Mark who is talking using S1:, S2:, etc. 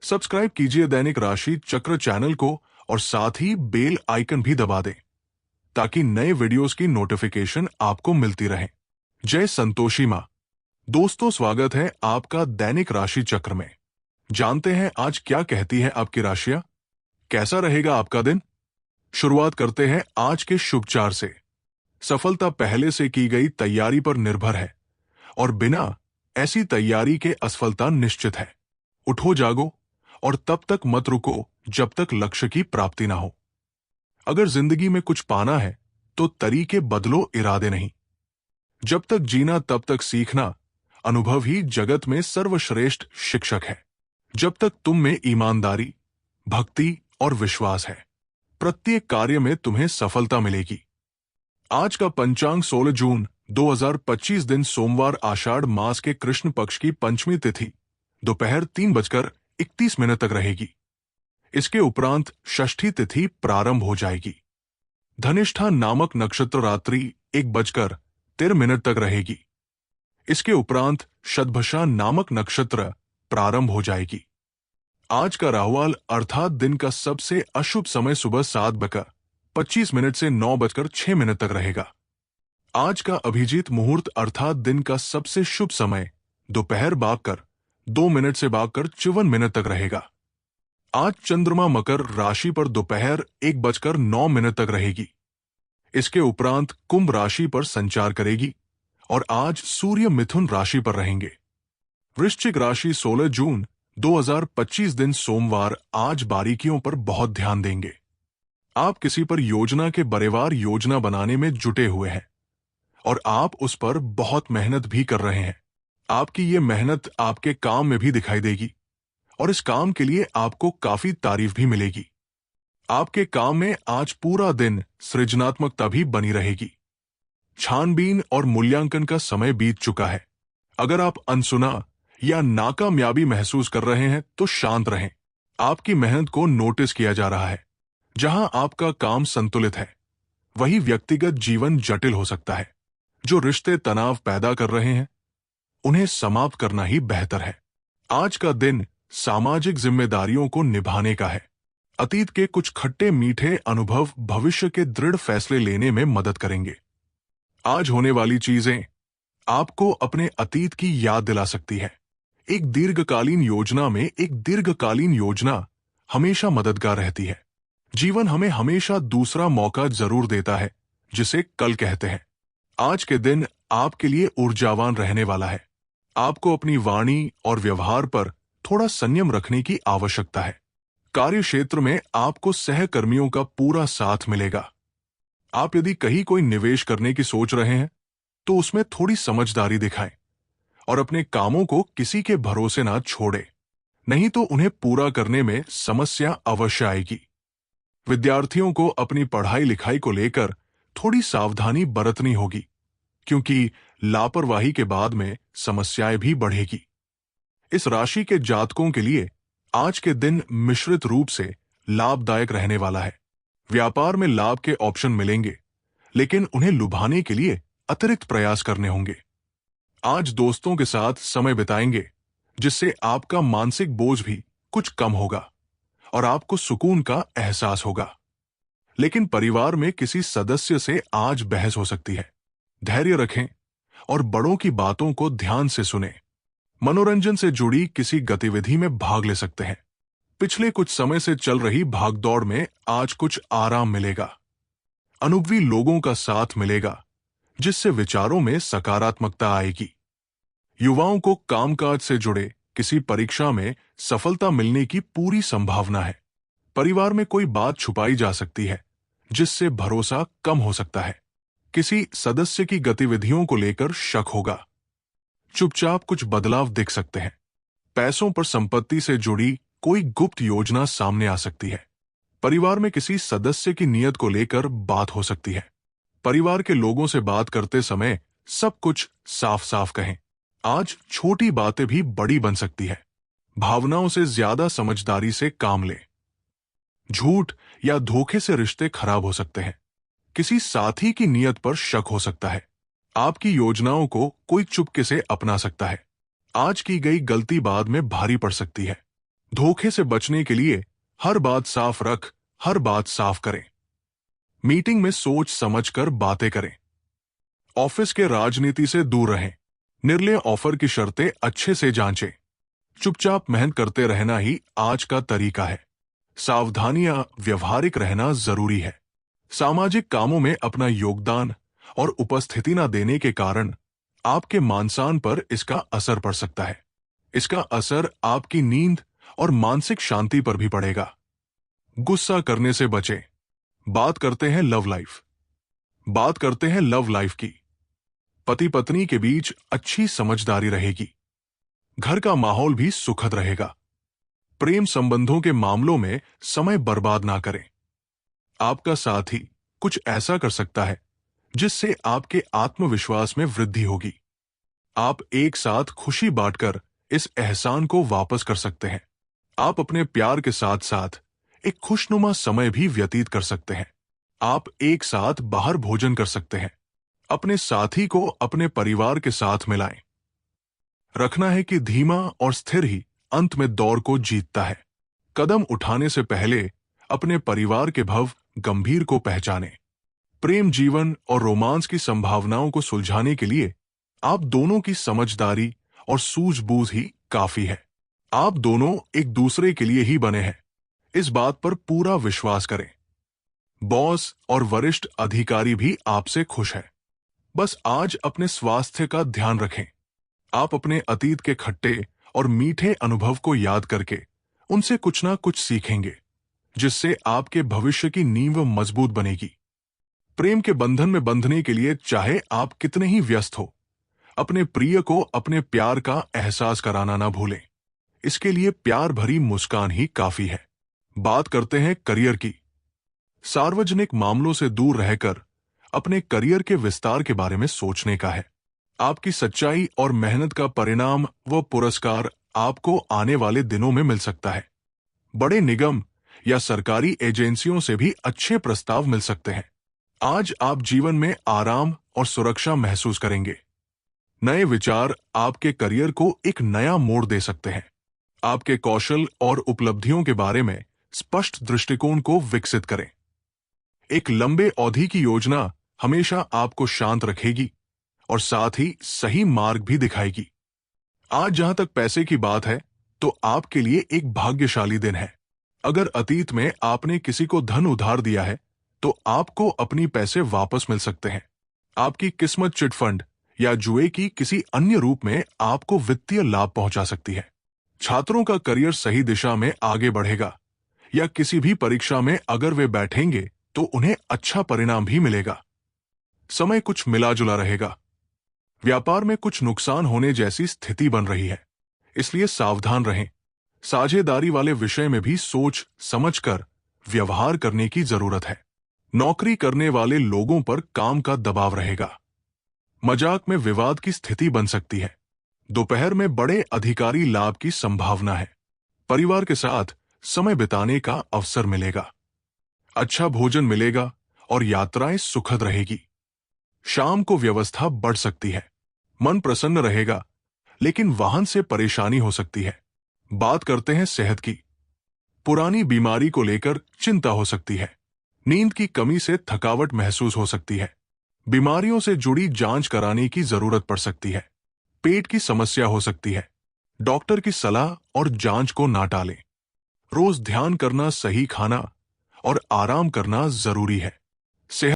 S1: Subscribe कीजिए दैनिक राशि चक्र चैनल को और साथ ही बेल आइकन भी दबा दें ताकि नए वीडियोस की नोटिफिकेशन आपको मिलती रहे। जय संतोषी मां। दोस्तों, स्वागत है आपका दैनिक राशि चक्र में। जानते हैं आज क्या कहती है आपकी राशियां, कैसा रहेगा आपका दिन। शुरुआत करते हैं आज के शुभचार से। सफलता पहले से की गई तैयारी पर निर्भर है और बिना ऐसी तैयारी के असफलता निश्चित है। उठो जागो और तब तक मत रुको जब तक लक्ष्य की प्राप्ति ना हो। अगर जिंदगी में कुछ पाना है तो तरीके बदलो, इरादे नहीं। जब तक जीना तब तक सीखना, अनुभव ही जगत में सर्वश्रेष्ठ शिक्षक है। जब तक तुम में ईमानदारी, भक्ति और विश्वास है, प्रत्येक कार्य में तुम्हें सफलता मिलेगी। आज का पंचांग 16 जून 2025 दिन सोमवार, आषाढ़ मास के कृष्ण पक्ष की पंचमी तिथि दोपहर 3:31 तक रहेगी। इसके उपरांत षष्ठी तिथि प्रारंभ हो जाएगी। धनिष्ठा नामक नक्षत्र रात्रि 1:13 तक रहेगी। इसके उपरांत शतभिषा नामक नक्षत्र प्रारंभ हो जाएगी। आज का राहुकाल अर्थात दिन का सबसे अशुभ समय सुबह 7:25 से 9:06 तक रहेगा। आज का अभिजीत मुहूर्त अर्थात दिन का सबसे शुभ समय दोपहर 2 से 54 तक रहेगा। आज चंद्रमा मकर राशि पर दोपहर 1:09 तक रहेगी। इसके उपरांत कुंभ राशि पर संचार करेगी और आज सूर्य मिथुन राशि पर रहेंगे। वृश्चिक राशि 16 जून 2025 दिन सोमवार आज बारीकियों पर बहुत ध्यान देंगे। आप किसी पर योजना के बरेवार योजना बनाने में जुटे हुए हैं और आप उस पर बहुत मेहनत भी कर रहे हैं। आपकी ये मेहनत आपके काम में भी दिखाई देगी और इस काम के लिए आपको काफी तारीफ भी मिलेगी। आपके काम में आज पूरा दिन सृजनात्मकता भी बनी रहेगी। छानबीन और मूल्यांकन का समय बीत चुका है। अगर आप अनसुना या नाकामयाबी महसूस कर रहे हैं तो शांत रहें। आपकी मेहनत को नोटिस किया जा रहा है। जहां आपका काम संतुलित है, वही व्यक्तिगत जीवन जटिल हो सकता है। जो रिश्ते तनाव पैदा कर रहे हैं, उन्हें समाप्त करना ही बेहतर है। आज का दिन सामाजिक जिम्मेदारियों को निभाने का है। अतीत के कुछ खट्टे मीठे अनुभव भविष्य के दृढ़ फैसले लेने में मदद करेंगे। आज होने वाली चीजें आपको अपने अतीत की याद दिला सकती है। एक दीर्घकालीन योजना हमेशा मददगार रहती है। जीवन हमें हमेशा दूसरा मौका जरूर देता है, जिसे कल कहते हैं। आज के दिन आपके लिए ऊर्जावान रहने वाला है। आपको अपनी वाणी और व्यवहार पर थोड़ा संयम रखने की आवश्यकता है। कार्य क्षेत्र में आपको सहकर्मियों का पूरा साथ मिलेगा। आप यदि कहीं कोई निवेश करने की सोच रहे हैं तो उसमें थोड़ी समझदारी दिखाएं और अपने कामों को किसी के भरोसे ना छोड़ें, नहीं तो उन्हें पूरा करने में समस्या अवश्य आएगी। विद्यार्थियों को अपनी पढ़ाई लिखाई को लेकर थोड़ी सावधानी बरतनी होगी, क्योंकि लापरवाही के बाद में समस्याएं भी बढ़ेगी। इस राशि के जातकों के लिए आज के दिन मिश्रित रूप से लाभदायक रहने वाला है। व्यापार में लाभ के ऑप्शन मिलेंगे, लेकिन उन्हें लुभाने के लिए अतिरिक्त प्रयास करने होंगे। आज दोस्तों के साथ समय बिताएंगे, जिससे आपका मानसिक बोझ भी कुछ कम होगा और आपको सुकून का एहसास होगा। लेकिन परिवार में किसी सदस्य से आज बहस हो सकती है। धैर्य रखें और बड़ों की बातों को ध्यान से सुनें। मनोरंजन से जुड़ी किसी गतिविधि में भाग ले सकते हैं। पिछले कुछ समय से चल रही भागदौड़ में आज कुछ आराम मिलेगा। अनुभवी लोगों का साथ मिलेगा, जिससे विचारों में सकारात्मकता आएगी। युवाओं को कामकाज से जुड़े किसी परीक्षा में सफलता मिलने की पूरी संभावना है। परिवार में कोई बात छुपाई जा सकती है, जिससे भरोसा कम हो सकता है। किसी सदस्य की गतिविधियों को लेकर शक होगा। चुपचाप कुछ बदलाव दिख सकते हैं। पैसों पर संपत्ति से जुड़ी कोई गुप्त योजना सामने आ सकती है। परिवार में किसी सदस्य की नीयत को लेकर बात हो सकती है। परिवार के लोगों से बात करते समय सब कुछ साफ साफ कहें। आज छोटी बातें भी बड़ी बन सकती है। भावनाओं से ज्यादा समझदारी से काम लें। झूठ या धोखे से रिश्ते खराब हो सकते हैं। किसी साथी की नीयत पर शक हो सकता है। आपकी योजनाओं को कोई चुपके से अपना सकता है। आज की गई गलती बाद में भारी पड़ सकती है। धोखे से बचने के लिए हर बात साफ रख, हर बात साफ करें। मीटिंग में सोच समझकर बातें करें। ऑफिस के राजनीति से दूर रहें। निर्णय ऑफर की शर्तें अच्छे से जांचें। चुपचाप मेहनत करते रहना ही आज का तरीका है। सावधानियां व्यवहारिक रहना जरूरी है। सामाजिक कामों में अपना योगदान और उपस्थिति न देने के कारण आपके मानसान पर इसका असर पड़ सकता है। इसका असर आपकी नींद और मानसिक शांति पर भी पड़ेगा। गुस्सा करने से बचें। बात करते हैं लव लाइफ की। पति पत्नी के बीच अच्छी समझदारी रहेगी। घर का माहौल भी सुखद रहेगा। प्रेम संबंधों के मामलों में समय बर्बाद ना करें। आपका साथी कुछ ऐसा कर सकता है जिससे आपके आत्मविश्वास में वृद्धि होगी। आप एक साथ खुशी बांटकर इस एहसान को वापस कर सकते हैं। आप अपने प्यार के साथ साथ एक खुशनुमा समय भी व्यतीत कर सकते हैं। आप एक साथ बाहर भोजन कर सकते हैं। अपने साथी को अपने परिवार के साथ मिलाएं। रखना है कि धीमा और स्थिर ही अंत में दौड़ को जीतता है। कदम उठाने से पहले अपने परिवार के भव गंभीर को पहचानें। प्रेम जीवन और रोमांस की संभावनाओं को सुलझाने के लिए आप दोनों की समझदारी और सूझबूझ ही काफी है। आप दोनों एक दूसरे के लिए ही बने हैं, इस बात पर पूरा विश्वास करें। बॉस और वरिष्ठ अधिकारी भी आपसे खुश है। बस आज अपने स्वास्थ्य का ध्यान रखें। आप अपने अतीत के खट्टे और मीठे अनुभव को याद करके उनसे कुछ ना कुछ सीखेंगे, जिससे आपके भविष्य की नींव मजबूत बनेगी। प्रेम के बंधन में बंधने के लिए चाहे आप कितने ही व्यस्त हो, अपने प्रिय को अपने प्यार का एहसास कराना ना भूलें। इसके लिए प्यार भरी मुस्कान ही काफी है। बात करते हैं करियर की। सार्वजनिक मामलों से दूर रहकर अपने करियर के विस्तार के बारे में सोचने का है। आपकी सच्चाई और मेहनत का परिणाम व पुरस्कार आपको आने वाले दिनों में मिल सकता है। बड़े निगम या सरकारी एजेंसियों से भी अच्छे प्रस्ताव मिल सकते हैं। आज आप जीवन में आराम और सुरक्षा महसूस करेंगे। नए विचार आपके करियर को एक नया मोड़ दे सकते हैं। आपके कौशल और उपलब्धियों के बारे में स्पष्ट दृष्टिकोण को विकसित करें। एक लंबे अवधि की योजना हमेशा आपको शांत रखेगी और साथ ही सही मार्ग भी दिखाएगी। आज जहां तक पैसे की बात है, तो आपके लिए एक भाग्यशाली दिन है। अगर अतीत में आपने किसी को धन उधार दिया है, तो आपको अपनी पैसे वापस मिल सकते हैं। आपकी किस्मत चिटफंड या जुए की किसी अन्य रूप में आपको वित्तीय लाभ पहुंचा सकती है। छात्रों का करियर सही दिशा में आगे बढ़ेगा, या किसी भी परीक्षा में अगर वे बैठेंगे तो उन्हें अच्छा परिणाम भी मिलेगा। समय कुछ मिला जुला रहेगा। व्यापार में कुछ नुकसान होने जैसी स्थिति बन रही है, इसलिए सावधान रहें। साझेदारी वाले विषय में भी सोच समझकर व्यवहार करने की जरूरत है। नौकरी करने वाले लोगों पर काम का दबाव रहेगा। मजाक में विवाद की स्थिति बन सकती है। दोपहर में बड़े अधिकारी लाभ की संभावना है। परिवार के साथ समय बिताने का अवसर मिलेगा। अच्छा भोजन मिलेगा और यात्राएं सुखद रहेगी। शाम को व्यवस्था बढ़ सकती है। मन प्रसन्न रहेगा, लेकिन वाहन से परेशानी हो सकती है। बात करते हैं सेहत की। पुरानी बीमारी को लेकर चिंता हो सकती है। नींद की कमी से थकावट महसूस हो सकती है। बीमारियों से जुड़ी जांच कराने की जरूरत पड़ सकती है। पेट की समस्या हो सकती है। डॉक्टर की सलाह और जांच को ना टालें। रोज ध्यान करना, सही खाना और आराम करना जरूरी है।